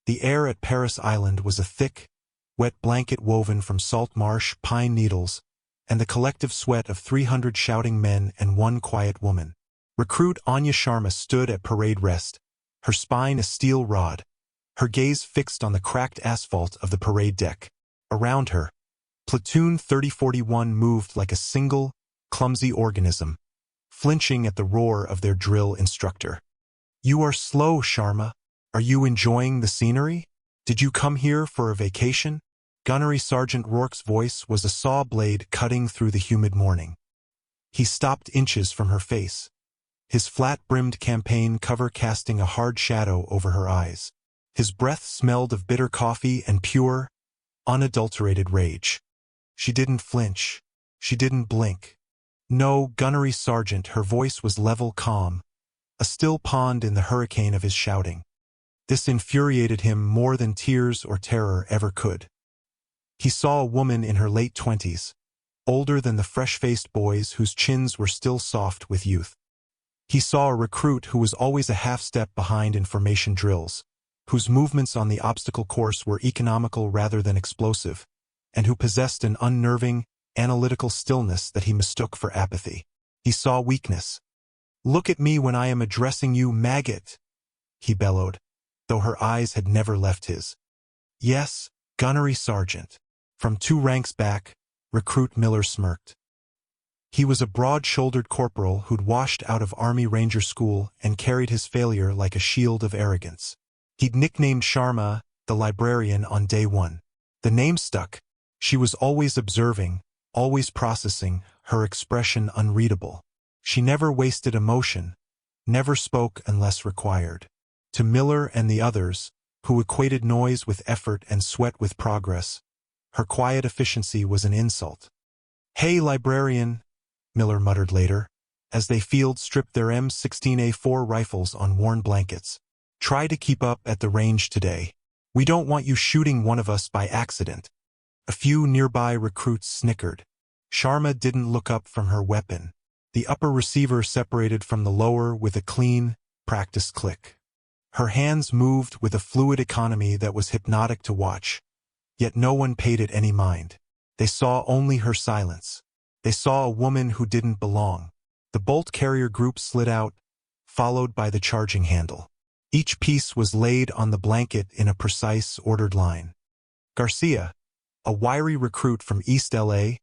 The air at Paris Island was a thick, wet blanket woven from salt marsh, pine needles, and the collective sweat of 300 shouting men and one quiet woman. Recruit Anya Sharma stood at parade rest, her spine a steel rod, her gaze fixed on the cracked asphalt of the parade deck. Around her, Platoon 3041 moved like a single, clumsy organism, flinching at the roar of their drill instructor. "You are slow, Sharma. Are you enjoying the scenery? Did you come here for a vacation?" Gunnery Sergeant Rourke's voice was a saw blade cutting through the humid morning. He stopped inches from her face, his flat-brimmed campaign cover casting a hard shadow over her eyes. His breath smelled of bitter coffee and pure, unadulterated rage. She didn't flinch. She didn't blink. "No, Gunnery Sergeant," her voice was level calm, a still pond in the hurricane of his shouting. This infuriated him more than tears or terror ever could. He saw a woman in her late 20s, older than the fresh-faced boys whose chins were still soft with youth. He saw a recruit who was always a half-step behind in formation drills, whose movements on the obstacle course were economical rather than explosive, and who possessed an unnerving, analytical stillness that he mistook for apathy. He saw weakness. "Look at me when I am addressing you, maggot," he bellowed, though her eyes had never left his. "Yes, Gunnery Sergeant." From 2 ranks back, Recruit Miller smirked. He was a broad-shouldered corporal who'd washed out of Army Ranger School and carried his failure like a shield of arrogance. He'd nicknamed Sharma the librarian on day 1. The name stuck. She was always observing, always processing, her expression unreadable. She never wasted emotion, never spoke unless required. To Miller and the others, who equated noise with effort and sweat with progress, her quiet efficiency was an insult. "Hey, librarian," Miller muttered later, as they field-stripped their M16A4 rifles on worn blankets. "Try to keep up at the range today. We don't want you shooting one of us by accident." A few nearby recruits snickered. Sharma didn't look up from her weapon. The upper receiver separated from the lower with a clean, practiced click. Her hands moved with a fluid economy that was hypnotic to watch, yet no one paid it any mind. They saw only her silence. They saw a woman who didn't belong. The bolt carrier group slid out, followed by the charging handle. Each piece was laid on the blanket in a precise, ordered line. Garcia, a wiry recruit from East LA,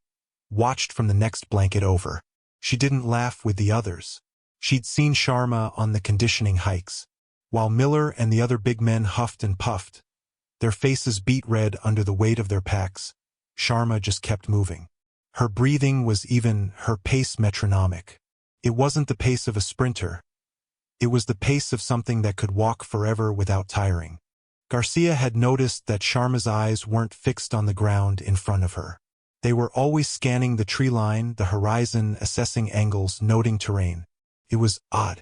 watched from the next blanket over. She didn't laugh with the others. She'd seen Sharma on the conditioning hikes. While Miller and the other big men huffed and puffed, their faces beat red under the weight of their packs, Sharma just kept moving. Her breathing was even, her pace metronomic. It wasn't the pace of a sprinter. It was the pace of something that could walk forever without tiring. Garcia had noticed that Sharma's eyes weren't fixed on the ground in front of her. They were always scanning the tree line, the horizon, assessing angles, noting terrain. It was odd.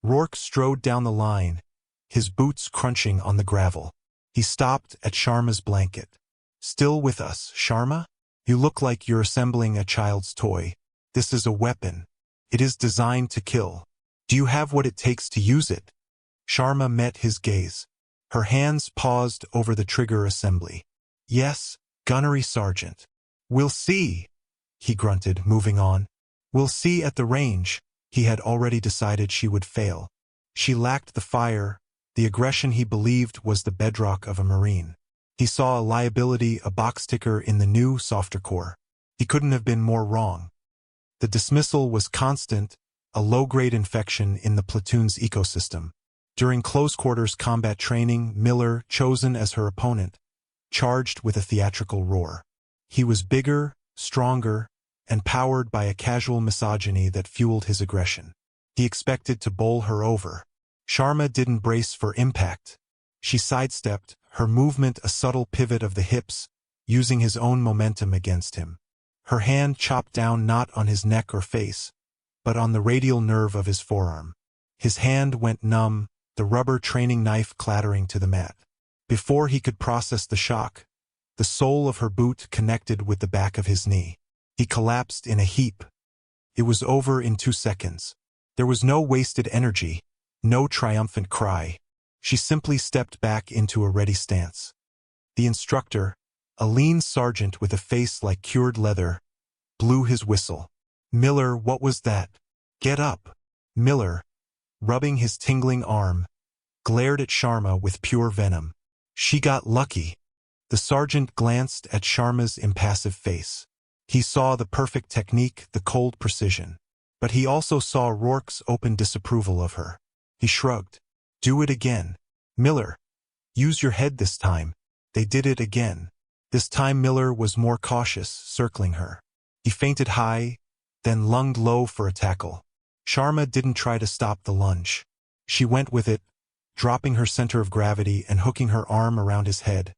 Rourke strode down the line, his boots crunching on the gravel. He stopped at Sharma's blanket. "Still with us, Sharma? You look like you're assembling a child's toy. This is a weapon. It is designed to kill. Do you have what it takes to use it?" Sharma met his gaze. Her hands paused over the trigger assembly. "Yes, Gunnery Sergeant." "We'll see," he grunted, moving on. "We'll see at the range." He had already decided she would fail. She lacked the fire, the aggression he believed was the bedrock of a Marine. He saw a liability, a box ticker in the new, softer core. He couldn't have been more wrong. The dismissal was constant, a low-grade infection in the platoon's ecosystem. During close-quarters combat training, Miller, chosen as her opponent, charged with a theatrical roar. He was bigger, stronger, and powered by a casual misogyny that fueled his aggression. He expected to bowl her over. Sharma didn't brace for impact. She sidestepped, her movement a subtle pivot of the hips, using his own momentum against him. Her hand chopped down not on his neck or face, but on the radial nerve of his forearm. His hand went numb, the rubber training knife clattering to the mat. Before he could process the shock, the sole of her boot connected with the back of his knee. He collapsed in a heap. It was over in 2 seconds. There was no wasted energy, no triumphant cry. She simply stepped back into a ready stance. The instructor, a lean sergeant with a face like cured leather, blew his whistle. "Miller, what was that? Get up." Miller, rubbing his tingling arm, glared at Sharma with pure venom. "She got lucky." The sergeant glanced at Sharma's impassive face. He saw the perfect technique, the cold precision. But he also saw Rourke's open disapproval of her. He shrugged. "Do it again. Miller. Use your head this time." They did it again. This time Miller was more cautious, circling her. He feinted high, then lunged low for a tackle. Sharma didn't try to stop the lunge. She went with it, dropping her center of gravity and hooking her arm around his head,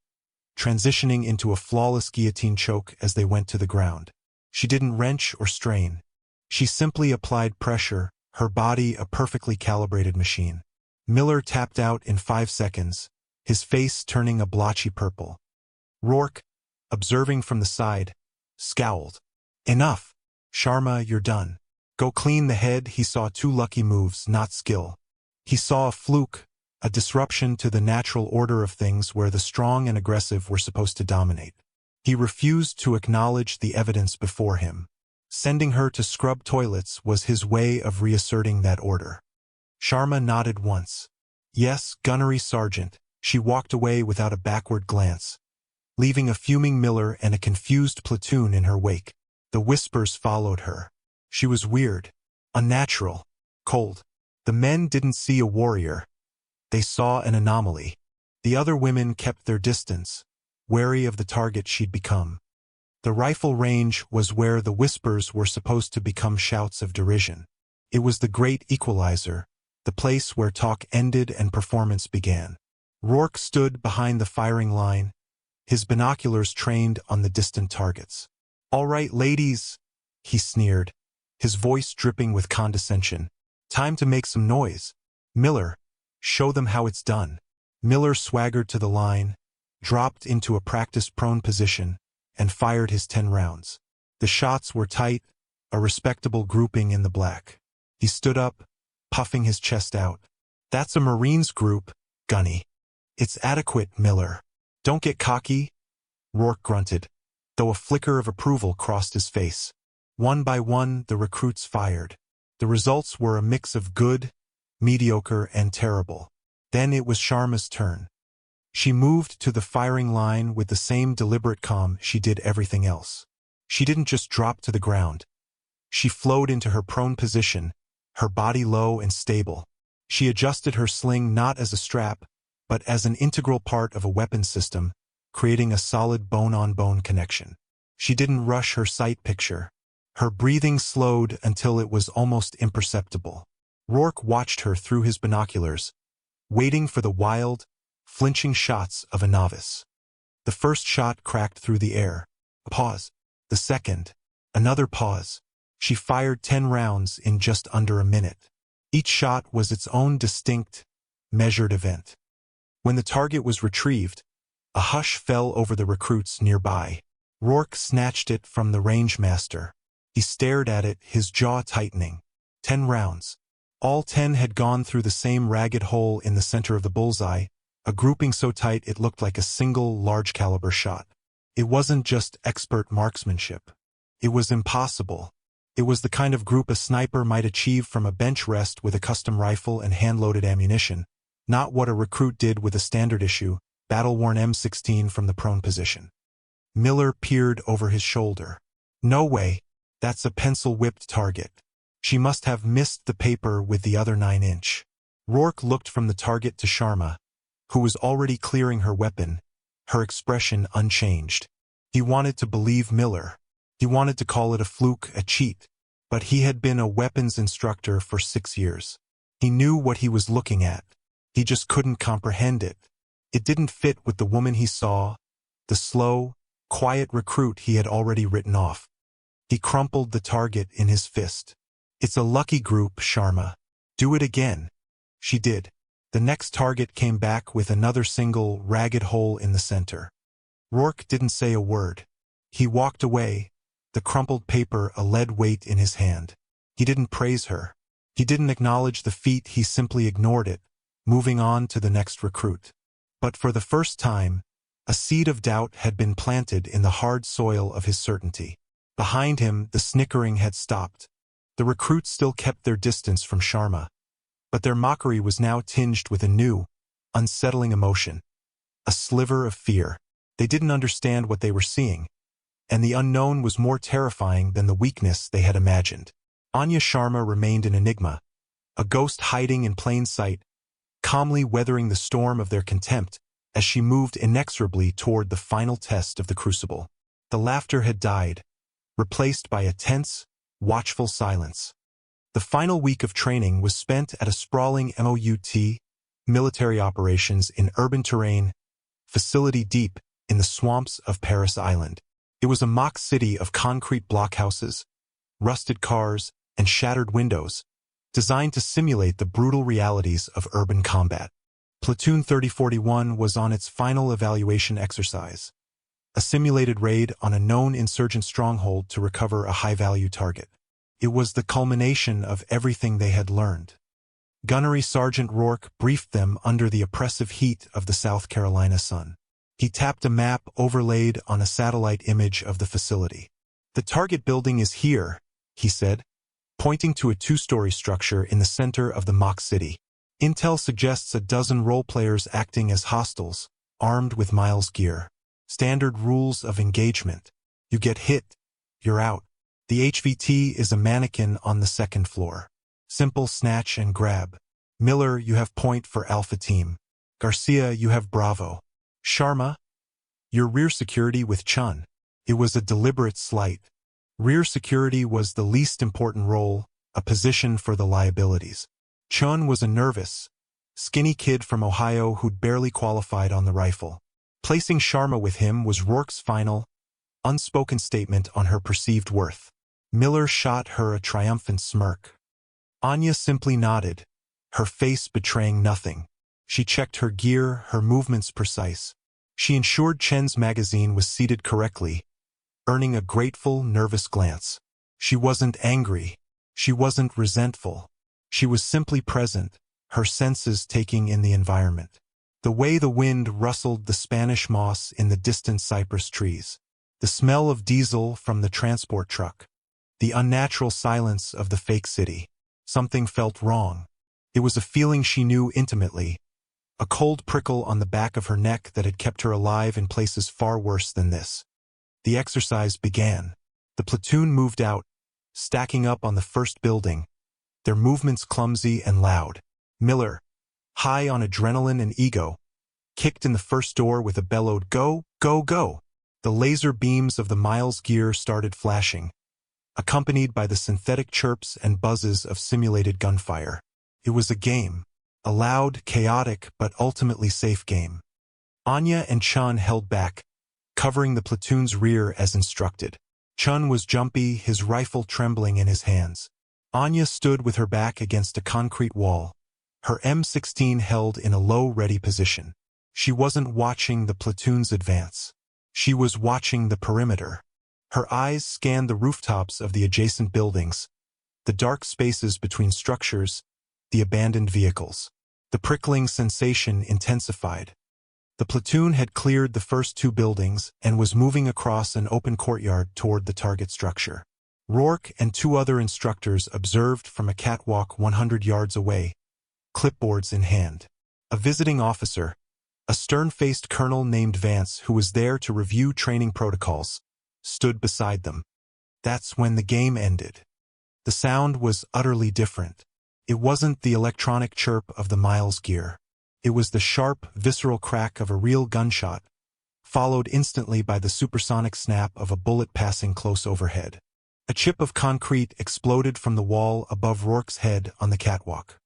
transitioning into a flawless guillotine choke as they went to the ground. She didn't wrench or strain. She simply applied pressure, her body a perfectly calibrated machine. Miller tapped out in 5 seconds, his face turning a blotchy purple. Rourke, observing from the side, scowled. "Enough. Sharma, you're done. Go clean the head." He saw 2 lucky moves, not skill. He saw a fluke, a disruption to the natural order of things where the strong and aggressive were supposed to dominate. He refused to acknowledge the evidence before him. Sending her to scrub toilets was his way of reasserting that order. Sharma nodded once. "Yes, gunnery sergeant." She walked away without a backward glance, leaving a fuming Miller and a confused platoon in her wake. The whispers followed her. She was weird, unnatural, cold. The men didn't see a warrior. They saw an anomaly. The other women kept their distance, wary of the target she'd become. The rifle range was where the whispers were supposed to become shouts of derision. It was the great equalizer, the place where talk ended and performance began. Rourke stood behind the firing line, his binoculars trained on the distant targets. "All right, ladies," he sneered, his voice dripping with condescension. "Time to make some noise. Miller, show them how it's done." Miller swaggered to the line, dropped into a practice-prone position, and fired his 10 rounds. The shots were tight, a respectable grouping in the black. He stood up, puffing his chest out. "That's a Marines group, Gunny." "It's adequate, Miller. Don't get cocky," Rourke grunted, though a flicker of approval crossed his face. One by one, the recruits fired. The results were a mix of good, mediocre, and terrible. Then it was Sharma's turn. She moved to the firing line with the same deliberate calm she did everything else. She didn't just drop to the ground. She flowed into her prone position, her body low and stable. She adjusted her sling not as a strap, but as an integral part of a weapon system, creating a solid bone-on-bone connection. She didn't rush her sight picture. Her breathing slowed until it was almost imperceptible. Rourke watched her through his binoculars, waiting for the wild, flinching shots of a novice. The first shot cracked through the air. A pause. The second. Another pause. She fired 10 rounds in just under a minute. Each shot was its own distinct, measured event. When the target was retrieved, a hush fell over the recruits nearby. Rourke snatched it from the rangemaster. He stared at it, his jaw tightening. 10 rounds. All 10 had gone through the same ragged hole in the center of the bullseye, a grouping so tight it looked like a single large-caliber shot. It wasn't just expert marksmanship. It was impossible. It was the kind of group a sniper might achieve from a bench rest with a custom rifle and hand-loaded ammunition, not what a recruit did with a standard-issue, battle-worn M16 from the prone position. Miller peered over his shoulder. "No way. That's a pencil-whipped target. She must have missed the paper with the other 9-inch. Rourke looked from the target to Sharma, who was already clearing her weapon, her expression unchanged. He wanted to believe Miller. He wanted to call it a fluke, a cheat. But he had been a weapons instructor for 6 years. He knew what he was looking at. He just couldn't comprehend it. It didn't fit with the woman he saw, the slow, quiet recruit he had already written off. He crumpled the target in his fist. "It's a lucky group, Sharma. Do it again." She did. The next target came back with another single, ragged hole in the center. Rourke didn't say a word. He walked away, the crumpled paper a lead weight in his hand. He didn't praise her. He didn't acknowledge the feat, he simply ignored it, moving on to the next recruit. But for the first time, a seed of doubt had been planted in the hard soil of his certainty. Behind him, the snickering had stopped. The recruits still kept their distance from Sharma, but their mockery was now tinged with a new, unsettling emotion. A sliver of fear. They didn't understand what they were seeing, and the unknown was more terrifying than the weakness they had imagined. Anya Sharma remained an enigma, a ghost hiding in plain sight, calmly weathering the storm of their contempt as she moved inexorably toward the final test of the crucible. The laughter had died, replaced by a tense, watchful silence. The final week of training was spent at a sprawling MOUT, military operations in urban terrain, facility deep in the swamps of Paris Island. It was a mock city of concrete blockhouses, rusted cars, and shattered windows, designed to simulate the brutal realities of urban combat. Platoon 3041 was on its final evaluation exercise, a simulated raid on a known insurgent stronghold to recover a high-value target. It was the culmination of everything they had learned. Gunnery Sergeant Rourke briefed them under the oppressive heat of the South Carolina sun. He tapped a map overlaid on a satellite image of the facility. "The target building is here," he said, pointing to a two-story structure in the center of the mock city. "Intel suggests a dozen role-players acting as hostiles, armed with Miles gear. Standard rules of engagement. You get hit, you're out. The HVT is a mannequin on the second floor. Simple snatch and grab. Miller, you have point for Alpha Team. Garcia, you have Bravo. Sharma, you're rear security with Chun." It was a deliberate slight. Rear security was the least important role, a position for the liabilities. Chun was a nervous, skinny kid from Ohio who'd barely qualified on the rifle. Placing Sharma with him was Rourke's final, unspoken statement on her perceived worth. Miller shot her a triumphant smirk. Anya simply nodded, her face betraying nothing. She checked her gear, her movements precise. She ensured Chen's magazine was seated correctly, earning a grateful, nervous glance. She wasn't angry. She wasn't resentful. She was simply present, her senses taking in the environment. The way the wind rustled the Spanish moss in the distant cypress trees. The smell of diesel from the transport truck. The unnatural silence of the fake city. Something felt wrong. It was a feeling she knew intimately, a cold prickle on the back of her neck that had kept her alive in places far worse than this. The exercise began. The platoon moved out, stacking up on the first building, their movements clumsy and loud. Miller, high on adrenaline and ego, kicked in the first door with a bellowed "Go, go, go!" The laser beams of the Miles gear started flashing, accompanied by the synthetic chirps and buzzes of simulated gunfire. It was a game, a loud, chaotic, but ultimately safe game. Anya and Chun held back, covering the platoon's rear as instructed. Chun was jumpy, his rifle trembling in his hands. Anya stood with her back against a concrete wall, her M16 held in a low, ready position. She wasn't watching the platoon's advance. She was watching the perimeter. Her eyes scanned the rooftops of the adjacent buildings, the dark spaces between structures, the abandoned vehicles. The prickling sensation intensified. The platoon had cleared the first two buildings and was moving across an open courtyard toward the target structure. Rourke and two other instructors observed from a catwalk 100 yards away, clipboards in hand. A visiting officer, a stern-faced colonel named Vance who was there to review training protocols, stood beside them. That's when the game ended. The sound was utterly different. It wasn't the electronic chirp of the Miles gear. It was the sharp, visceral crack of a real gunshot, followed instantly by the supersonic snap of a bullet passing close overhead. A chip of concrete exploded from the wall above Rourke's head on the catwalk.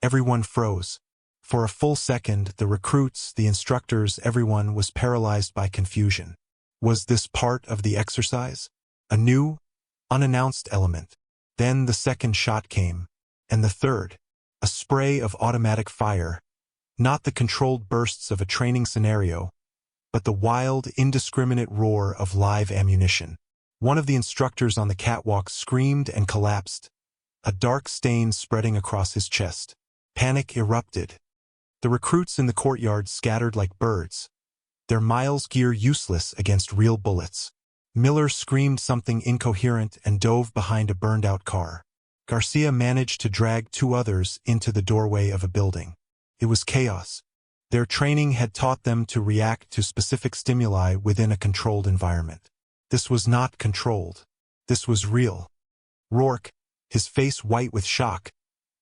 Everyone froze. For a full second, the recruits, the instructors, everyone was paralyzed by confusion. Was this part of the exercise? A new, unannounced element. Then the second shot came, and the third, a spray of automatic fire, not the controlled bursts of a training scenario, but the wild, indiscriminate roar of live ammunition. One of the instructors on the catwalk screamed and collapsed, a dark stain spreading across his chest. Panic erupted. The recruits in the courtyard scattered like birds, their miles gear useless against real bullets. Miller screamed something incoherent and dove behind a burned-out car. Garcia managed to drag two others into the doorway of a building. It was chaos. Their training had taught them to react to specific stimuli within a controlled environment. This was not controlled. This was real. Rourke, his face white with shock,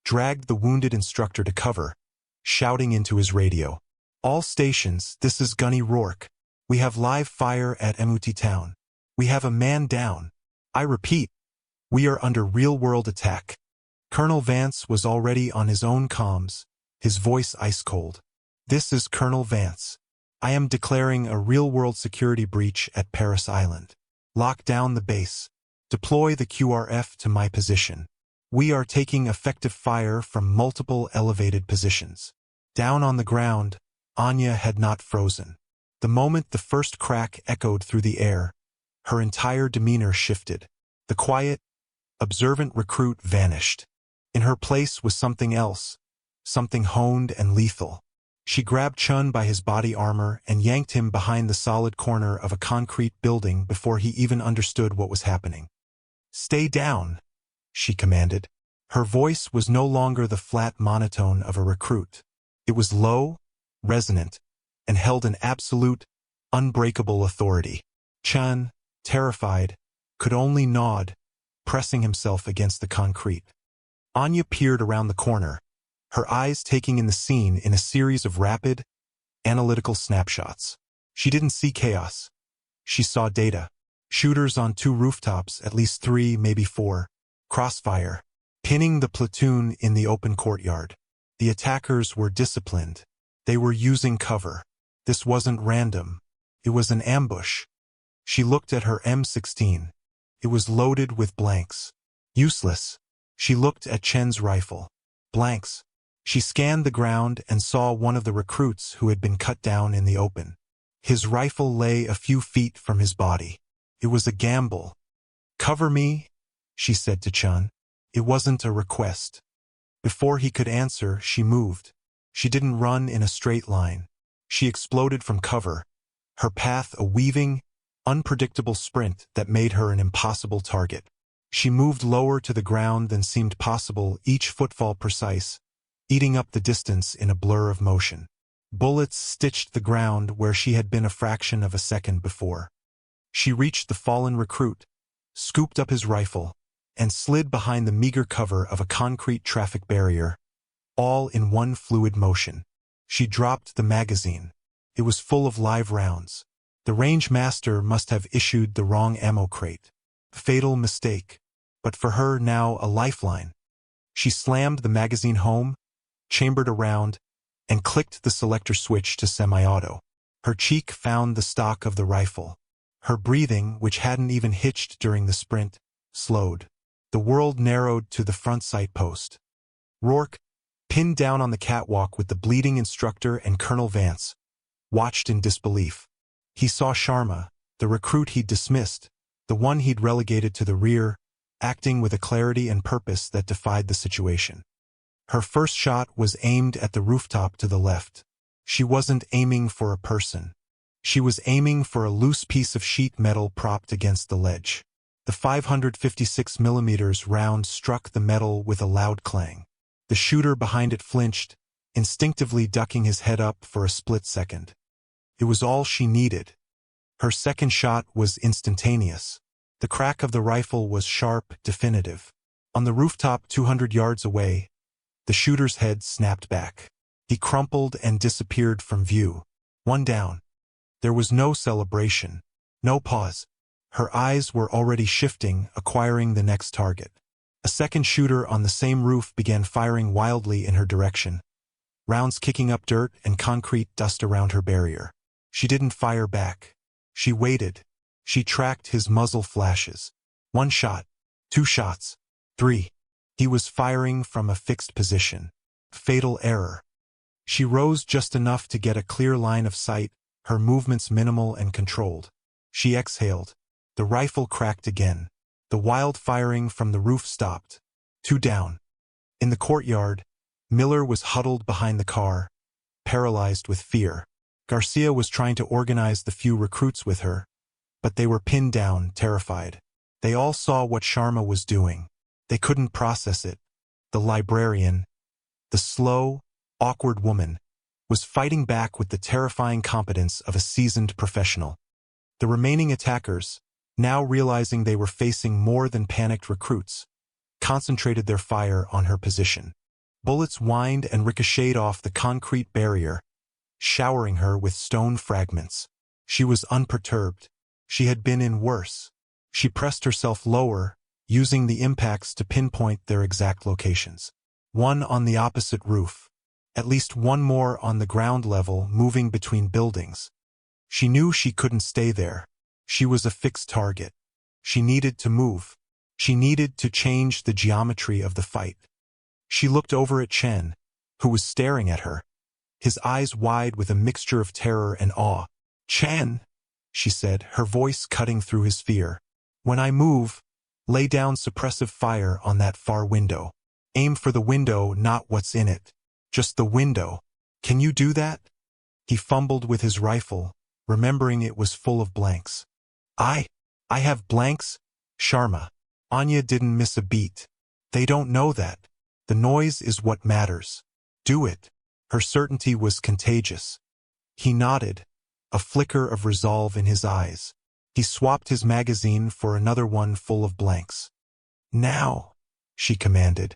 dragged the wounded instructor to cover, shouting into his radio. "All stations, this is Gunny Rourke. We have live fire at Emuti Town. We have a man down. I repeat, we are under real-world attack." Colonel Vance was already on his own comms, his voice ice-cold. "This is Colonel Vance. I am declaring a real-world security breach at Paris Island. Lock down the base. Deploy the QRF to my position. We are taking effective fire from multiple elevated positions." Down on the ground, Anya had not frozen. The moment the first crack echoed through the air, her entire demeanor shifted. The quiet, observant recruit vanished. In her place was something else, something honed and lethal. She grabbed Chun by his body armor and yanked him behind the solid corner of a concrete building before he even understood what was happening. "Stay down," she commanded. Her voice was no longer the flat monotone of a recruit. It was low, resonant, and held an absolute, unbreakable authority. Chun, terrified, could only nod, pressing himself against the concrete. Anya peered around the corner, her eyes taking in the scene in a series of rapid, analytical snapshots. She didn't see chaos. She saw data. Shooters on 2 rooftops, at least 3, maybe 4. Crossfire, pinning the platoon in the open courtyard. The attackers were disciplined. They were using cover. This wasn't random. It was an ambush. She looked at her M16. It was loaded with blanks. Useless. She looked at Chen's rifle. Blanks. She scanned the ground and saw one of the recruits who had been cut down in the open. His rifle lay a few feet from his body. It was a gamble. "Cover me," she said to Chun. It wasn't a request. Before he could answer, she moved. She didn't run in a straight line. She exploded from cover, her path a weaving, unpredictable sprint that made her an impossible target. She moved lower to the ground than seemed possible, each footfall precise, eating up the distance in a blur of motion. Bullets stitched the ground where she had been a fraction of a second before. She reached the fallen recruit, scooped up his rifle, and slid behind the meager cover of a concrete traffic barrier, all in one fluid motion. She dropped the magazine. It was full of live rounds. The range master must have issued the wrong ammo crate. Fatal mistake. But for her now a lifeline. She slammed the magazine home, chambered around, and clicked the selector switch to semi-auto. Her cheek found the stock of the rifle. Her breathing, which hadn't even hitched during the sprint, slowed. The world narrowed to the front sight post. Rourke, pinned down on the catwalk with the bleeding instructor and Colonel Vance, watched in disbelief. He saw Sharma, the recruit he'd dismissed, the one he'd relegated to the rear, acting with a clarity and purpose that defied the situation. Her first shot was aimed at the rooftop to the left. She wasn't aiming for a person. She was aiming for a loose piece of sheet metal propped against the ledge. The 556mm round struck the metal with a loud clang. The shooter behind it flinched, instinctively ducking his head up for a split second. It was all she needed. Her second shot was instantaneous. The crack of the rifle was sharp, definitive. On the rooftop 200 yards away, the shooter's head snapped back. He crumpled and disappeared from view. One down. There was no celebration, no pause. Her eyes were already shifting, acquiring the next target. A second shooter on the same roof began firing wildly in her direction, rounds kicking up dirt and concrete dust around her barrier. She didn't fire back. She waited. She tracked his muzzle flashes. 1 shot, 2 shots, 3. He was firing from a fixed position. Fatal error. She rose just enough to get a clear line of sight, her movements minimal and controlled. She exhaled. The rifle cracked again. The wild firing from the roof stopped. 2 down. In the courtyard, Miller was huddled behind the car, paralyzed with fear. Garcia was trying to organize the few recruits with her, but they were pinned down, terrified. They all saw what Sharma was doing. They couldn't process it. The librarian, the slow, awkward woman, was fighting back with the terrifying competence of a seasoned professional. The remaining attackers, now realizing they were facing more than panicked recruits, concentrated their fire on her position. Bullets whined and ricocheted off the concrete barrier, showering her with stone fragments. She was unperturbed. She had been in worse. She pressed herself lower, using the impacts to pinpoint their exact locations. One on the opposite roof. At least one more on the ground level, moving between buildings. She knew she couldn't stay there. She was a fixed target. She needed to move. She needed to change the geometry of the fight. She looked over at Chen, who was staring at her, his eyes wide with a mixture of terror and awe. "Chen," she said, her voice cutting through his fear. "When I move, lay down suppressive fire on that far window. Aim for the window, not what's in it. Just the window. Can you do that?" He fumbled with his rifle, remembering it was full of blanks. I have blanks, Sharma." Anya didn't miss a beat. "They don't know that. The noise is what matters. Do it." Her certainty was contagious. He nodded, a flicker of resolve in his eyes. He swapped his magazine for another one full of blanks. "Now," she commanded.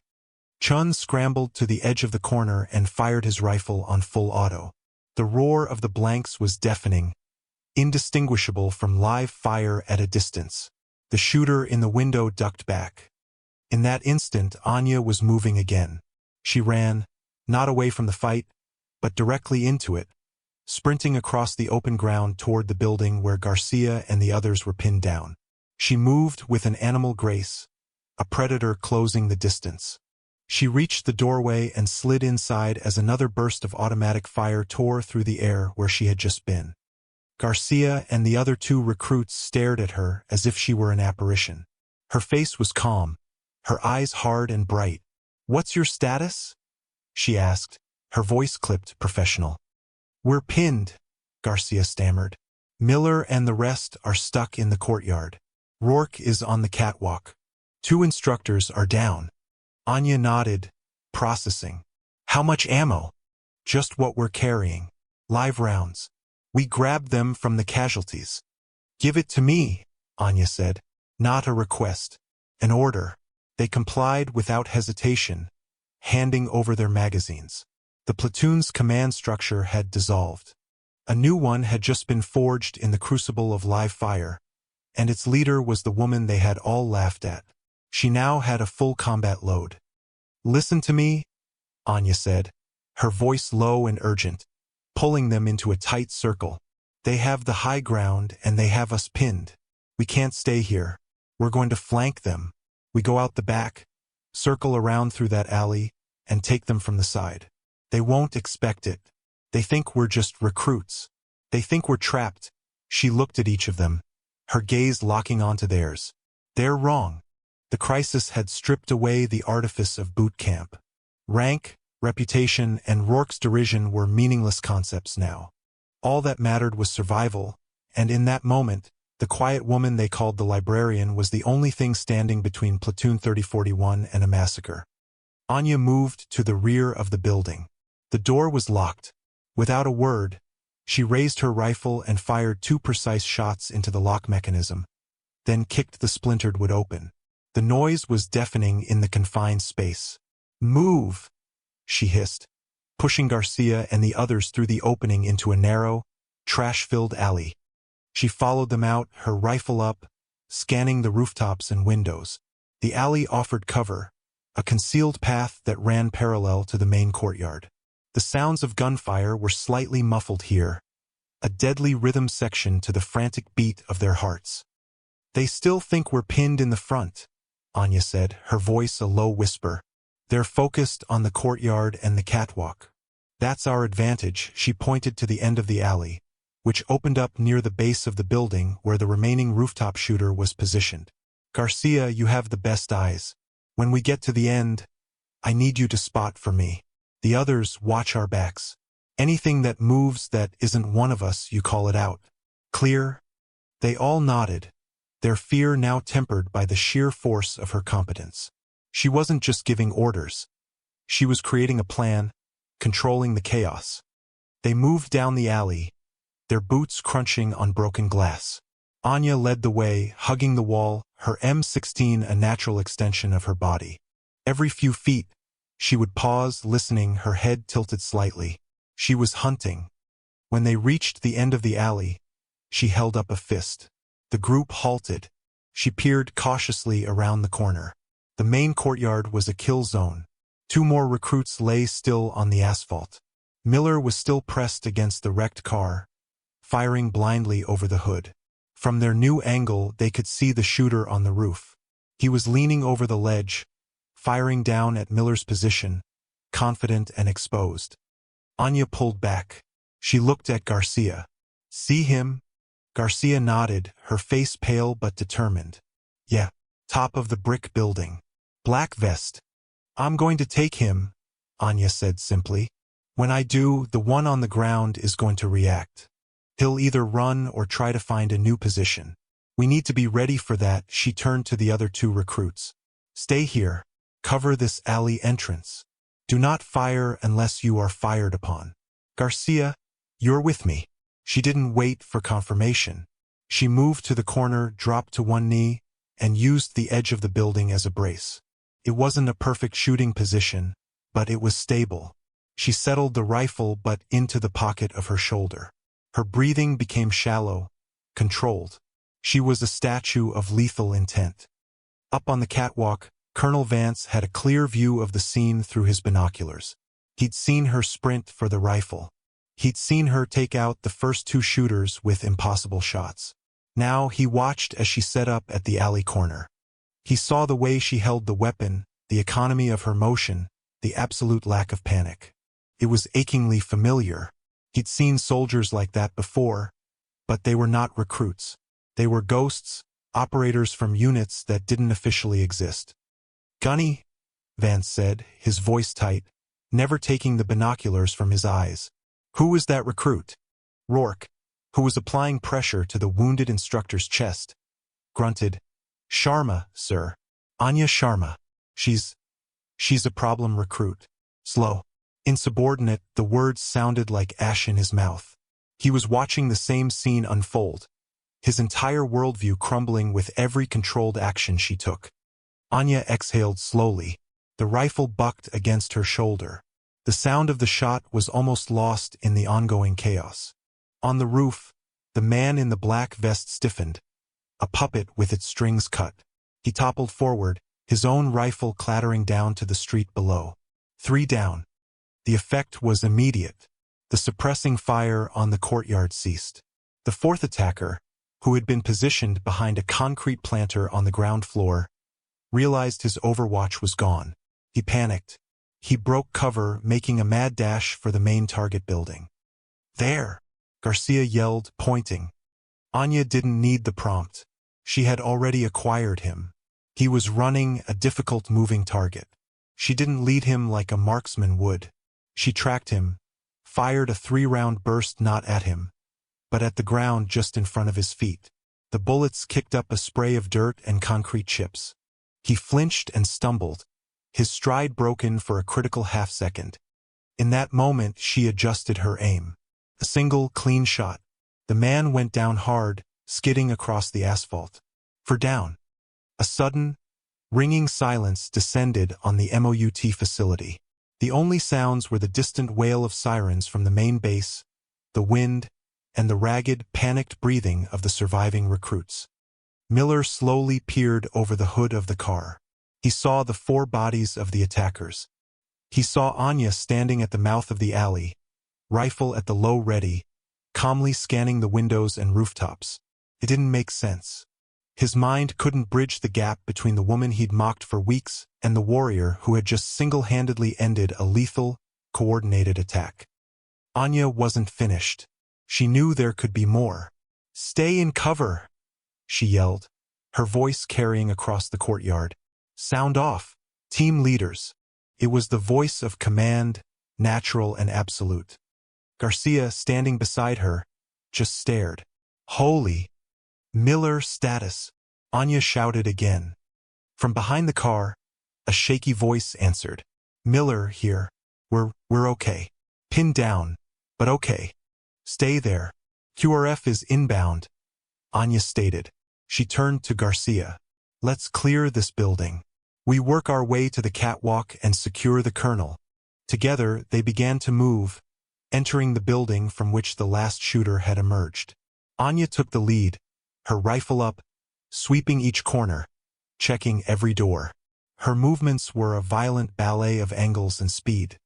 Chun scrambled to the edge of the corner and fired his rifle on full auto. The roar of the blanks was deafening, indistinguishable from live fire at a distance. The shooter in the window ducked back. In that instant, Anya was moving again. She ran, not away from the fight, but directly into it, sprinting across the open ground toward the building where Garcia and the others were pinned down. She moved with an animal grace, a predator closing the distance. She reached the doorway and slid inside as another burst of automatic fire tore through the air where she had just been. Garcia and the other two recruits stared at her as if she were an apparition. Her face was calm, her eyes hard and bright. "What's your status?" she asked, her voice clipped professional. "We're pinned," Garcia stammered. "Miller and the rest are stuck in the courtyard. Rourke is on the catwalk. 2 instructors are down." Anya nodded, processing. "How much ammo?" "Just what we're carrying. Live rounds. We grabbed them from the casualties." "Give it to me," Anya said. Not a request. An order. They complied without hesitation, handing over their magazines. The platoon's command structure had dissolved. A new one had just been forged in the crucible of live fire, and its leader was the woman they had all laughed at. She now had a full combat load. "Listen to me," Anya said, her voice low and urgent, pulling them into a tight circle. "They have the high ground and they have us pinned. We can't stay here. We're going to flank them. We go out the back, circle around through that alley, and take them from the side. They won't expect it. They think we're just recruits. They think we're trapped." She looked at each of them, her gaze locking onto theirs. "They're wrong." The crisis had stripped away the artifice of boot camp. Rank, reputation, and Rourke's derision were meaningless concepts now. All that mattered was survival, and in that moment, the quiet woman they called the librarian was the only thing standing between Platoon 3041 and a massacre. Anya moved to the rear of the building. The door was locked. Without a word, she raised her rifle and fired 2 precise shots into the lock mechanism, then kicked the splintered wood open. The noise was deafening in the confined space. "Move!" she hissed, pushing Garcia and the others through the opening into a narrow, trash-filled alley. She followed them out, her rifle up, scanning the rooftops and windows. The alley offered cover, a concealed path that ran parallel to the main courtyard. The sounds of gunfire were slightly muffled here, a deadly rhythm section to the frantic beat of their hearts. "They still think we're pinned in the front," Anya said, her voice a low whisper. "They're focused on the courtyard and the catwalk. That's our advantage." She pointed to the end of the alley, which opened up near the base of the building where the remaining rooftop shooter was positioned. "Garcia, you have the best eyes. When we get to the end, I need you to spot for me. The others watch our backs." Anything that moves that isn't one of us, you call it out. Clear? They all nodded, their fear now tempered by the sheer force of her competence. She wasn't just giving orders. She was creating a plan, controlling the chaos. They moved down the alley, their boots crunching on broken glass. Anya led the way, hugging the wall, her M16 a natural extension of her body. Every few feet, she would pause, listening, her head tilted slightly. She was hunting. When they reached the end of the alley, she held up a fist. The group halted. She peered cautiously around the corner. The main courtyard was a kill zone. 2 more recruits lay still on the asphalt. Miller was still pressed against the wrecked car, firing blindly over the hood. From their new angle, they could see the shooter on the roof. He was leaning over the ledge, firing down at Miller's position, confident and exposed. Anya pulled back. She looked at Garcia. See him? Garcia nodded, her face pale but determined. Yeah, top of the brick building. Black vest. I'm going to take him, Anya said simply. When I do, the one on the ground is going to react. He'll either run or try to find a new position. We need to be ready for that. She turned to the other 2 recruits. Stay here. Cover this alley entrance. Do not fire unless you are fired upon. Garcia, you're with me. She didn't wait for confirmation. She moved to the corner, dropped to one knee, and used the edge of the building as a brace. It wasn't a perfect shooting position, but it was stable. She settled the rifle but into the pocket of her shoulder. Her breathing became shallow, controlled. She was a statue of lethal intent. Up on the catwalk, Colonel Vance had a clear view of the scene through his binoculars. He'd seen her sprint for the rifle. He'd seen her take out the first 2 shooters with impossible shots. Now he watched as she set up at the alley corner. He saw the way she held the weapon, the economy of her motion, the absolute lack of panic. It was achingly familiar. He'd seen soldiers like that before, but they were not recruits. They were ghosts, operators from units that didn't officially exist. Gunny, Vance said, his voice tight, never taking the binoculars from his eyes. Who is that recruit? Rourke, who was applying pressure to the wounded instructor's chest, grunted, Sharma, sir. Anya Sharma. She's a problem recruit. Slow. Insubordinate, the words sounded like ash in his mouth. He was watching the same scene unfold, his entire worldview crumbling with every controlled action she took. Anya exhaled slowly. The rifle bucked against her shoulder. The sound of the shot was almost lost in the ongoing chaos. On the roof, the man in the black vest stiffened, a puppet with its strings cut. He toppled forward, his own rifle clattering down to the street below. 3 down. The effect was immediate. The suppressing fire on the courtyard ceased. The 4th attacker, who had been positioned behind a concrete planter on the ground floor, realized his overwatch was gone. He panicked. He broke cover, making a mad dash for the main target building. There! Garcia yelled, pointing. Anya didn't need the prompt. She had already acquired him. He was running, a difficult moving target. She didn't lead him like a marksman would. She tracked him, fired a 3-round burst not at him, but at the ground just in front of his feet. The bullets kicked up a spray of dirt and concrete chips. He flinched and stumbled, his stride broken for a critical half-second. In that moment, she adjusted her aim. A single, clean shot. The man went down hard, skidding across the asphalt. For down. A sudden, ringing silence descended on the MOUT facility. The only sounds were the distant wail of sirens from the main base, the wind, and the ragged, panicked breathing of the surviving recruits. Miller slowly peered over the hood of the car. He saw the 4 bodies of the attackers. He saw Anya standing at the mouth of the alley, rifle at the low ready, calmly scanning the windows and rooftops. It didn't make sense. His mind couldn't bridge the gap between the woman he'd mocked for weeks and the warrior who had just single-handedly ended a lethal, coordinated attack. Anya wasn't finished. She knew there could be more. "Stay in cover," she yelled, her voice carrying across the courtyard. "Sound off, team leaders." It was the voice of command, natural and absolute. Garcia, standing beside her, just stared. Holy Miller status, Anya shouted again. From behind the car, a shaky voice answered. Miller here. We're okay. Pinned down, but okay. Stay there. QRF is inbound, Anya stated. She turned to Garcia. Let's clear this building. We work our way to the catwalk and secure the colonel. Together, they began to move, entering the building from which the last shooter had emerged. Anya took the lead, her rifle up, sweeping each corner, checking every door. Her movements were a violent ballet of angles and speed.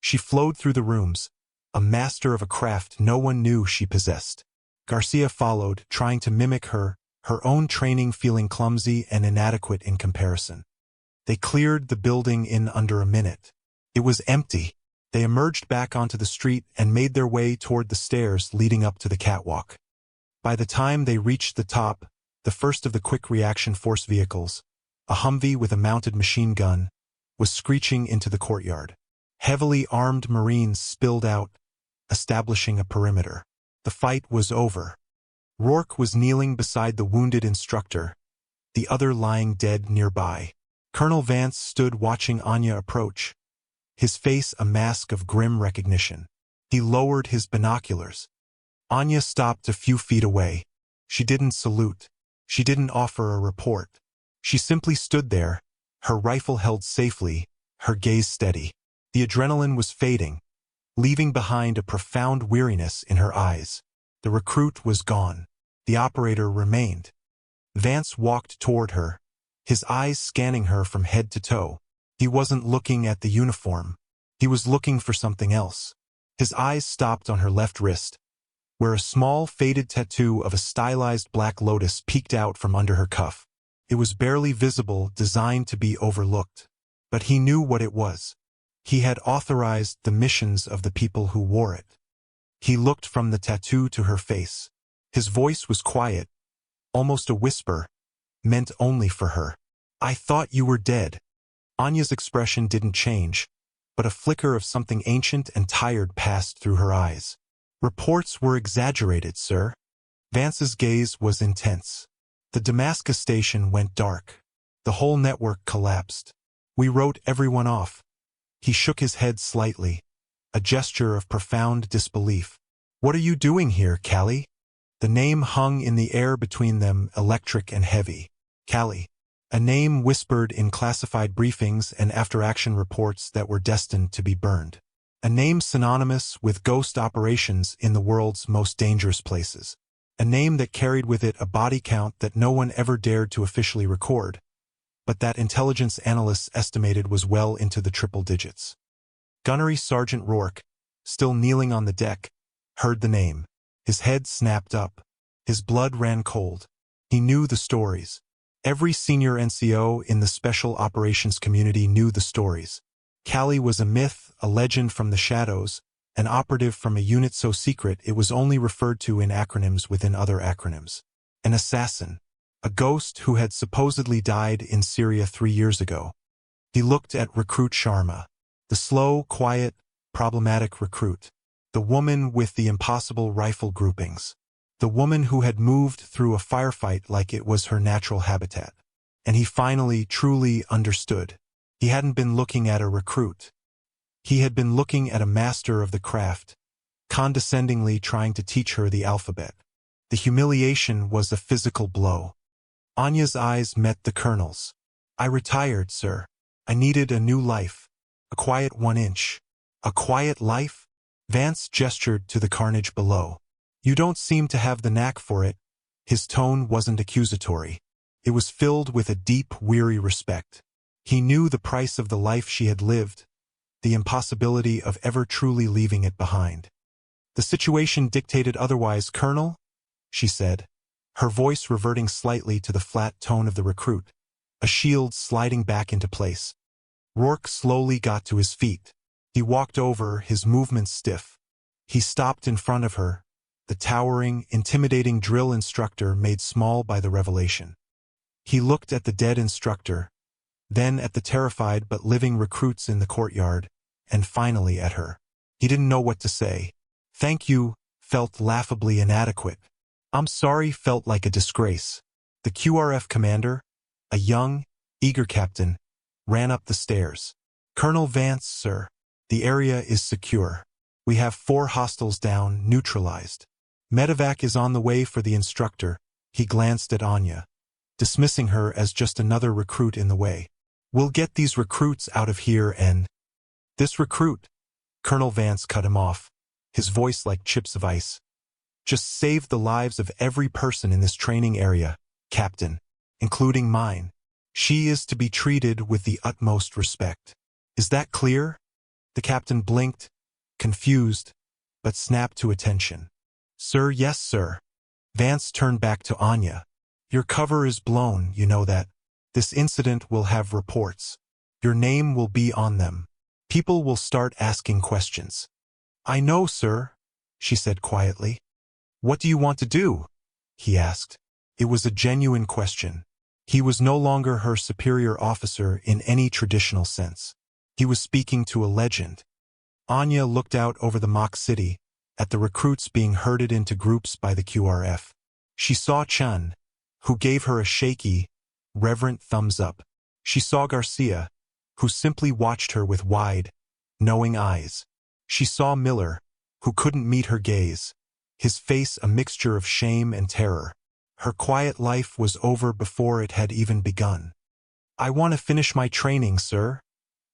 She flowed through the rooms, a master of a craft no one knew she possessed. Garcia followed, trying to mimic her own training feeling clumsy and inadequate in comparison. They cleared the building in under a minute. It was empty. They emerged back onto the street and made their way toward the stairs leading up to the catwalk. By the time they reached the top, the first of the quick reaction force vehicles, a Humvee with a mounted machine gun, was screeching into the courtyard. Heavily armed Marines spilled out, establishing a perimeter. The fight was over. Rourke was kneeling beside the wounded instructor, the other lying dead nearby. Colonel Vance stood watching Anya approach, his face a mask of grim recognition. He lowered his binoculars. Anya stopped a few feet away. She didn't salute. She didn't offer a report. She simply stood there, her rifle held safely, her gaze steady. The adrenaline was fading, leaving behind a profound weariness in her eyes. The recruit was gone. The operator remained. Vance walked toward her, his eyes scanning her from head to toe. He wasn't looking at the uniform. He was looking for something else. His eyes stopped on her left wrist, where a small faded tattoo of a stylized black lotus peeked out from under her cuff. It was barely visible, designed to be overlooked. But he knew what it was. He had authorized the missions of the people who wore it. He looked from the tattoo to her face. His voice was quiet, almost a whisper, meant only for her. I thought you were dead. Anya's expression didn't change, but a flicker of something ancient and tired passed through her eyes. Reports were exaggerated, sir. Vance's gaze was intense. The Damascus station went dark. The whole network collapsed. We wrote everyone off. He shook his head slightly, a gesture of profound disbelief. What are you doing here, Callie? The name hung in the air between them, electric and heavy. Callie. A name whispered in classified briefings and after-action reports that were destined to be burned. A name synonymous with ghost operations in the world's most dangerous places. A name that carried with it a body count that no one ever dared to officially record, but that intelligence analysts estimated was well into the triple digits. Gunnery Sergeant Rourke, still kneeling on the deck, heard the name. His head snapped up. His blood ran cold. He knew the stories. Every senior NCO in the special operations community knew the stories. Callie was a myth, a legend from the shadows, an operative from a unit so secret it was only referred to in acronyms within other acronyms. An assassin. A ghost who had supposedly died in Syria 3 years ago. He looked at Recruit Sharma. The slow, quiet, problematic recruit. The woman with the impossible rifle groupings. The woman who had moved through a firefight like it was her natural habitat. And he finally, truly understood. He hadn't been looking at a recruit. He had been looking at a master of the craft, condescendingly trying to teach her the alphabet. The humiliation was a physical blow. Anya's eyes met the colonel's. I retired, sir. I needed a new life. A quiet 1 inch. A quiet life? Vance gestured to the carnage below. You don't seem to have the knack for it. His tone wasn't accusatory. It was filled with a deep, weary respect. He knew the price of the life she had lived, the impossibility of ever truly leaving it behind. The situation dictated otherwise, Colonel, she said, her voice reverting slightly to the flat tone of the recruit, a shield sliding back into place. Rourke slowly got to his feet. He walked over, his movements stiff. He stopped in front of her, the towering, intimidating drill instructor made small by the revelation. He looked at the dead instructor, then at the terrified but living recruits in the courtyard, and finally at her. He didn't know what to say. Thank you felt laughably inadequate. I'm sorry felt like a disgrace. The QRF commander, a young, eager captain, ran up the stairs. Colonel Vance, sir. The area is secure. We have 4 hostiles down, neutralized. Medevac is on the way for the instructor. He glanced at Anya, dismissing her as just another recruit in the way. We'll get these recruits out of here and... This recruit? Colonel Vance cut him off, his voice like chips of ice. Just save the lives of every person in this training area, Captain, including mine. She is to be treated with the utmost respect. Is that clear? The captain blinked, confused, but snapped to attention. Sir, yes, sir. Vance turned back to Anya. Your cover is blown, you know that. This incident will have reports. Your name will be on them. People will start asking questions. I know, sir, she said quietly. What do you want to do? He asked. It was a genuine question. He was no longer her superior officer in any traditional sense. He was speaking to a legend. Anya looked out over the mock city, at the recruits being herded into groups by the QRF. She saw Chun, who gave her a shaky, reverent thumbs up. She saw Garcia, who simply watched her with wide, knowing eyes. She saw Miller, who couldn't meet her gaze, his face a mixture of shame and terror. Her quiet life was over before it had even begun. I want to finish my training, sir,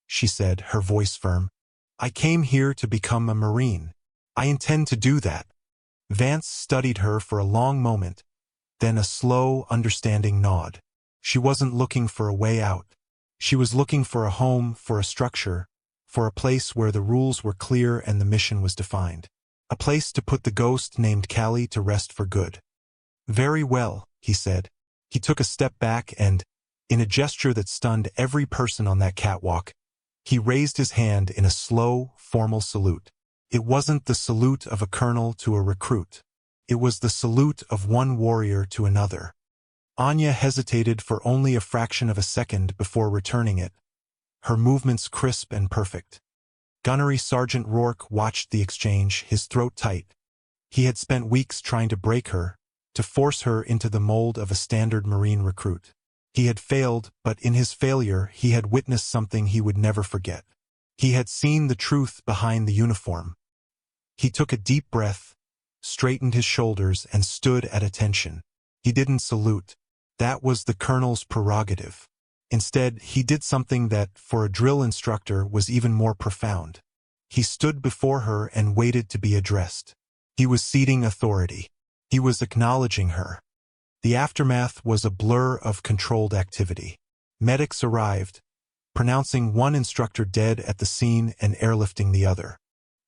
she said, her voice firm. I came here to become a Marine. I intend to do that. Vance studied her for a long moment, then a slow, understanding nod. She wasn't looking for a way out. She was looking for a home, for a structure, for a place where the rules were clear and the mission was defined. A place to put the ghost named Callie to rest for good. Very well, he said. He took a step back and, in a gesture that stunned every person on that catwalk, he raised his hand in a slow, formal salute. It wasn't the salute of a colonel to a recruit. It was the salute of one warrior to another. Anya hesitated for only a fraction of a second before returning it, her movements crisp and perfect. Gunnery Sergeant Rourke watched the exchange, his throat tight. He had spent weeks trying to break her, to force her into the mold of a standard Marine recruit. He had failed, but in his failure he had witnessed something he would never forget. He had seen the truth behind the uniform. He took a deep breath, straightened his shoulders, and stood at attention. He didn't salute. That was the colonel's prerogative. Instead, he did something that, for a drill instructor, was even more profound. He stood before her and waited to be addressed. He was ceding authority. He was acknowledging her. The aftermath was a blur of controlled activity. Medics arrived, pronouncing one instructor dead at the scene and airlifting the other.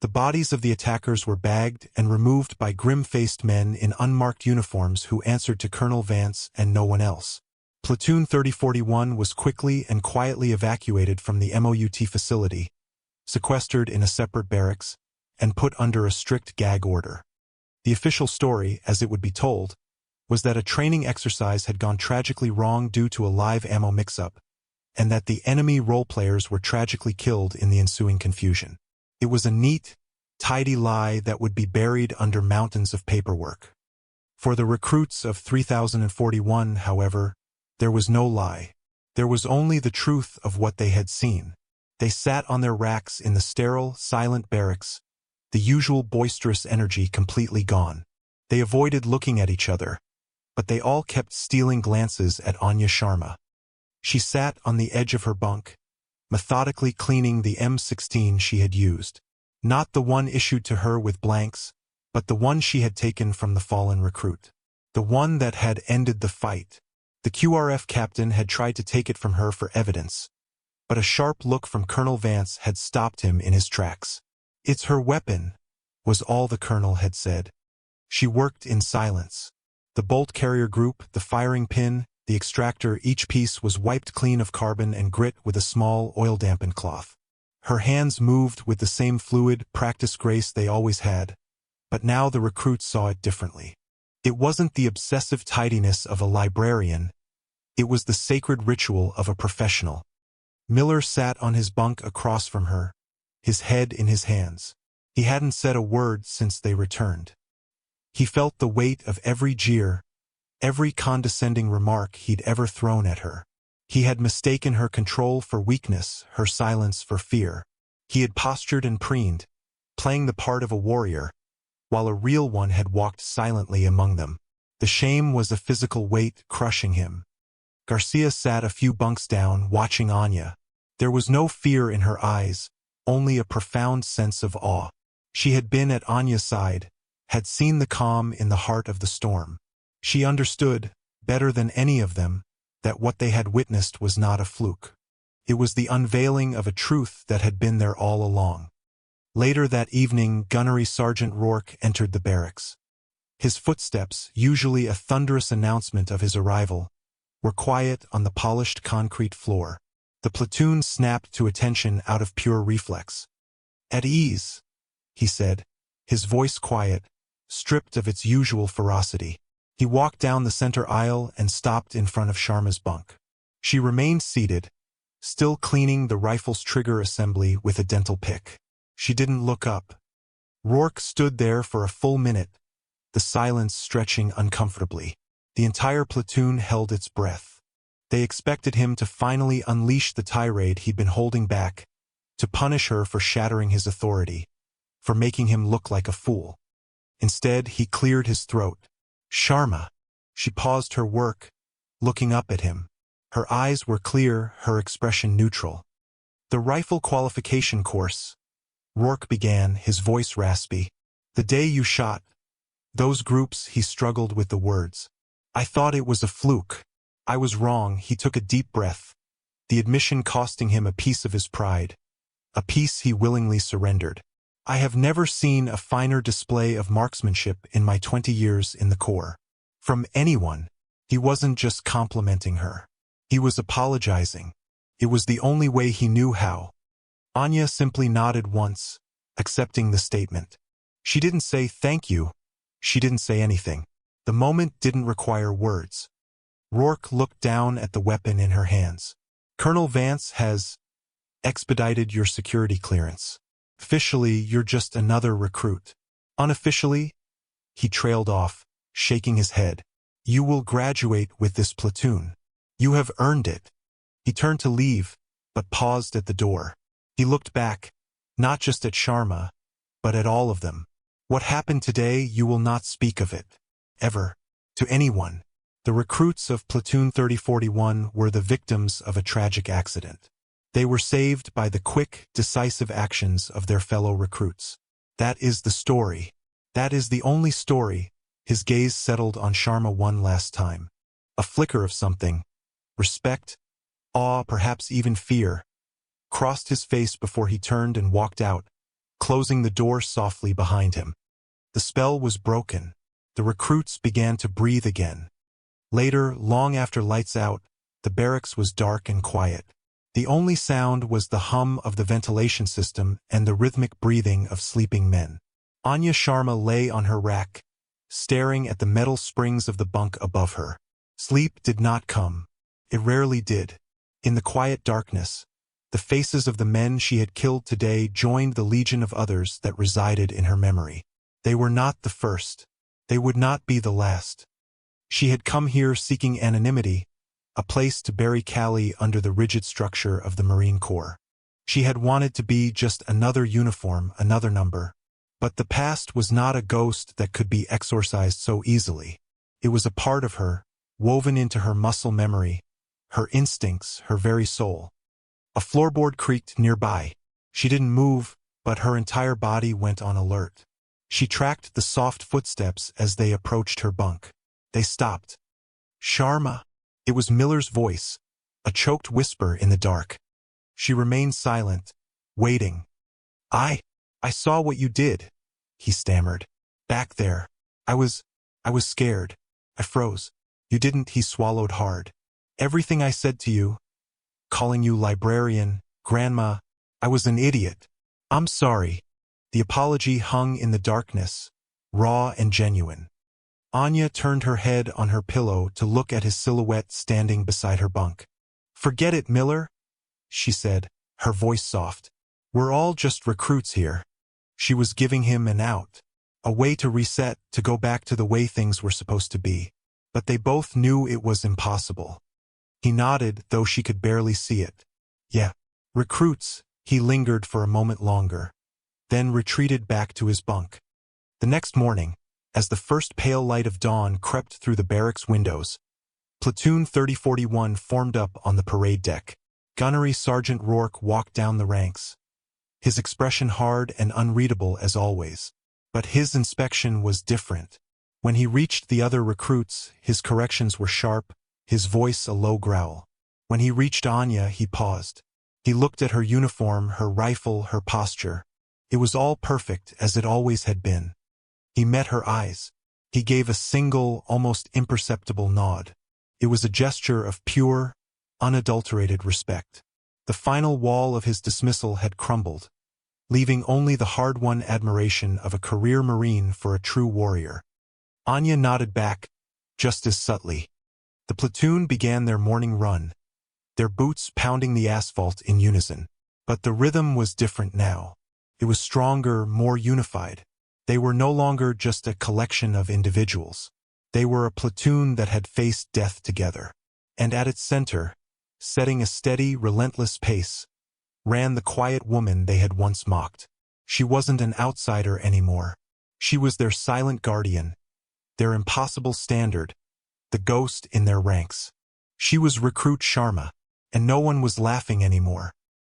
The bodies of the attackers were bagged and removed by grim-faced men in unmarked uniforms who answered to Colonel Vance and no one else. Platoon 3041 was quickly and quietly evacuated from the MOUT facility, sequestered in a separate barracks, and put under a strict gag order. The official story, as it would be told, was that a training exercise had gone tragically wrong due to a live ammo mix-up, and that the enemy role-players were tragically killed in the ensuing confusion. It was a neat, tidy lie that would be buried under mountains of paperwork. For the recruits of 3041, however, there was no lie. There was only the truth of what they had seen. They sat on their racks in the sterile, silent barracks, the usual boisterous energy completely gone. They avoided looking at each other, but they all kept stealing glances at Anya Sharma. She sat on the edge of her bunk, methodically cleaning the M16 she had used. Not the one issued to her with blanks, but the one she had taken from the fallen recruit. The one that had ended the fight. The QRF captain had tried to take it from her for evidence, but a sharp look from Colonel Vance had stopped him in his tracks. It's her weapon, was all the colonel had said. She worked in silence. The bolt carrier group, the firing pin, the extractor, each piece was wiped clean of carbon and grit with a small oil-dampened cloth. Her hands moved with the same fluid, practiced grace they always had, but now the recruits saw it differently. It wasn't the obsessive tidiness of a librarian, it was the sacred ritual of a professional. Miller sat on his bunk across from her, his head in his hands. He hadn't said a word since they returned. He felt the weight of every jeer, every condescending remark he'd ever thrown at her. He had mistaken her control for weakness, her silence for fear. He had postured and preened, playing the part of a warrior, while a real one had walked silently among them. The shame was a physical weight crushing him. Garcia sat a few bunks down, watching Anya. There was no fear in her eyes, only a profound sense of awe. She had been at Anya's side, had seen the calm in the heart of the storm. She understood, better than any of them, that what they had witnessed was not a fluke. It was the unveiling of a truth that had been there all along. Later that evening, Gunnery Sergeant Rourke entered the barracks. His footsteps, usually a thunderous announcement of his arrival, were quiet on the polished concrete floor. The platoon snapped to attention out of pure reflex. "At ease," he said, his voice quiet, stripped of its usual ferocity. He walked down the center aisle and stopped in front of Sharma's bunk. She remained seated, still cleaning the rifle's trigger assembly with a dental pick. She didn't look up. Rourke stood there for a full minute, the silence stretching uncomfortably. The entire platoon held its breath. They expected him to finally unleash the tirade he'd been holding back, to punish her for shattering his authority, for making him look like a fool. Instead, he cleared his throat. "Sharma." She paused her work, looking up at him. Her eyes were clear, her expression neutral. "The rifle qualification course," Rourke began, his voice raspy. "The day you shot those groups," he struggled with the words. "I thought it was a fluke. I was wrong." He took a deep breath, the admission costing him a piece of his pride, a piece he willingly surrendered. "I have never seen a finer display of marksmanship in my 20 years in the Corps. From anyone." He wasn't just complimenting her. He was apologizing. It was the only way he knew how. Anya simply nodded once, accepting the statement. She didn't say thank you. She didn't say anything. The moment didn't require words. Rourke looked down at the weapon in her hands. "Colonel Vance has expedited your security clearance. Officially, you're just another recruit. Unofficially," he trailed off, shaking his head, "you will graduate with this platoon. You have earned it." He turned to leave, but paused at the door. He looked back, not just at Sharma, but at all of them. "What happened today, you will not speak of it. Ever. To anyone." The recruits of Platoon 3041 were the victims of a tragic accident. They were saved by the quick, decisive actions of their fellow recruits. That is the story. That is the only story. His gaze settled on Sharma one last time. A flicker of something, respect, awe, perhaps even fear, crossed his face before he turned and walked out, closing the door softly behind him. The spell was broken. The recruits began to breathe again. Later, long after lights out, the barracks was dark and quiet. The only sound was the hum of the ventilation system and the rhythmic breathing of sleeping men. Anya Sharma lay on her rack, staring at the metal springs of the bunk above her. Sleep did not come. It rarely did. In the quiet darkness, the faces of the men she had killed today joined the legion of others that resided in her memory. They were not the first. They would not be the last. She had come here seeking anonymity, a place to bury Callie under the rigid structure of the Marine Corps. She had wanted to be just another uniform, another number. But the past was not a ghost that could be exorcised so easily. It was a part of her, woven into her muscle memory, her instincts, her very soul. A floorboard creaked nearby. She didn't move, but her entire body went on alert. She tracked the soft footsteps as they approached her bunk. They stopped. "Sharma." It was Miller's voice, a choked whisper in the dark. She remained silent, waiting. I saw what you did," he stammered. "Back there. I was scared. I froze." "You didn't," he swallowed hard. "Everything I said to you, calling you librarian, grandma, I was an idiot. I'm sorry." The apology hung in the darkness, raw and genuine. Anya turned her head on her pillow to look at his silhouette standing beside her bunk. "Forget it, Miller," she said, her voice soft. "We're all just recruits here. She was giving him an out. A way to reset, to go back to the way things were supposed to be. But they both knew it was impossible. He nodded, though she could barely see it. Yeah. Recruits. He lingered for a moment longer, then retreated back to his bunk. The next morning, as the first pale light of dawn crept through the barracks windows, Platoon 3041 formed up on the parade deck. Gunnery Sergeant Rourke walked down the ranks, his expression hard and unreadable as always. But his inspection was different. When he reached the other recruits, his corrections were sharp, his voice a low growl. When he reached Anya, he paused. He looked at her uniform, her rifle, her posture. It was all perfect, as it always had been. He met her eyes. He gave a single, almost imperceptible nod. It was a gesture of pure, unadulterated respect. The final wall of his dismissal had crumbled, leaving only the hard-won admiration of a career Marine for a true warrior. Anya nodded back, just as subtly. The platoon began their morning run, their boots pounding the asphalt in unison. But the rhythm was different now. It was stronger, more unified. They were no longer just a collection of individuals. They were a platoon that had faced death together. And at its center, setting a steady, relentless pace, ran the quiet woman they had once mocked. She wasn't an outsider anymore. She was their silent guardian, their impossible standard, the ghost in their ranks. She was Recruit Sharma, and no one was laughing anymore.